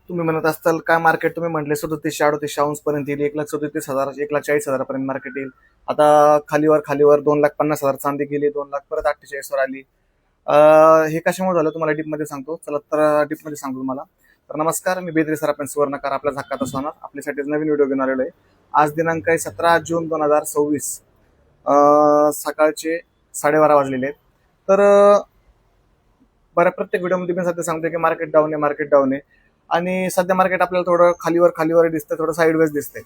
तुम्ही म्हणत असताल काय मार्केट तुम्ही म्हटले 3700-3800 अंश पर्यंत येईल, 1,37,000 1,40,000 पर्यंत मार्केट येईल. आता खालीवर 2,50,000 चांदी गेली, 2,00,000 परत 48 वर आली. हे कशामुळे झालं तुम्हाला डीप मध्ये सांगतो. चला तर डीप मध्ये सांगतो तुम्हाला. तर नमस्कार, मी बेदरे सर, आपण सुवर्णकार आपल्या झाकात असणार आपल्यासाठी नवीन व्हिडिओ घेऊन आलेलो आहे. आज दिनांक आहे 17 जून 2026, सकाळचे 12:30 वाजलेले आहेत. तर बऱ्या प्रत्येक व्हिडिओमध्ये मी सध्या सांगतो की मार्केट डाऊन आहे आणि सध्या मार्केट आपल्याला थोडं खालीवर दिसतंय, थोडं साईडवेज दिसतंय.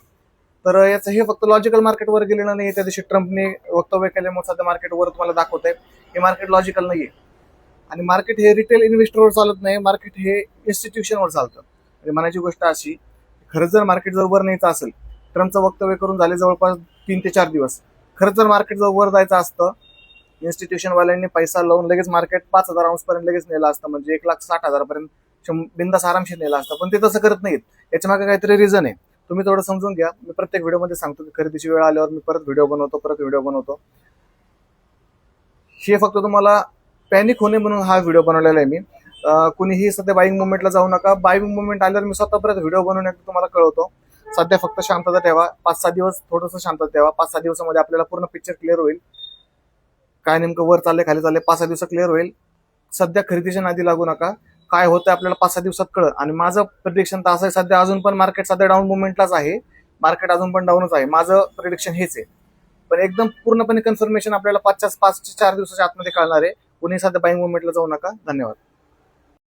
तर याचं हे फक्त लॉजिकल मार्केटवर गेलेलं नाही. त्या दिवशी ट्रम्पने वक्तव्य केल्यामुळे सध्या मार्केटवर तुम्हाला दाखवत आहे. हे मार्केट लॉजिकल नाहीये आणि मार्केट हे रिटेल इन्व्हेस्टरवर चालत नाही. मार्केट हे इन्स्टिट्यूशनवर चालतं. म्हणजे म्हणायची गोष्ट अशी, खरंच जर मार्केट जर वर न्यायचं असेल, ट्रम्पचं वक्तव्य करून झाले जवळपास 3 ते 4 दिवस. खरंच जर मार्केट जर वर जायचं असतं, इन्स्टिट्यूशन वाल्यांनी पैसा लावून लगेच मार्केट 5,000 अंश पर्यंत लगेच नेलं असतं, म्हणजे 1,60,000 पर्यंत बिंदास आरामशीर नेला असता. पण ते तसं करत नाहीत. याच्या मागे काहीतरी रिझन आहे. तुम्ही थोडं समजून घ्या. मी प्रत्येक व्हिडिओमध्ये सांगतो की खरेदीची वेळ आल्यावर मी परत व्हिडिओ बनवतो. हे फक्त तुम्हाला पॅनिक होणे म्हणून हा व्हिडिओ बनवलेला आहे मी. कुणीही सध्या बाईंग मुवमेंटला जाऊ नका. बाईंग मुवमेंट आल्यावर मी स्वतः परत व्हिडिओ बनवून तुम्हाला कळवतो. सध्या फक्त शांतता ठेवा. 5-6 दिवस थोडंसं शांतता ठेवा. 5-6 दिवसामध्ये आपल्याला पूर्ण पिक्चर क्लिअर होईल. काय नेमकं वर चाललंय खाली चाललंय 5-6 दिवसात क्लिअर होईल. सध्या खरेदीच्या नादी लागू नका. काय होतं आपल्याला 5-6 दिवसात कळलं. आणि माझं प्रिडिक्शन तर असं आहे, सध्या अजून पण मार्केट सध्या डाऊन मुवमेंटलाच आहे. मार्केट अजून पण डाऊनच आहे. माझं प्रिडिक्शन हेच आहे. पण एकदम पूर्णपणे कन्फर्मेशन आपल्याला 5 ते 4 दिवसाच्या आतमध्ये कळणार आहे. कुणी सध्या बाईंग मुवमेंटला जाऊ नका. धन्यवाद.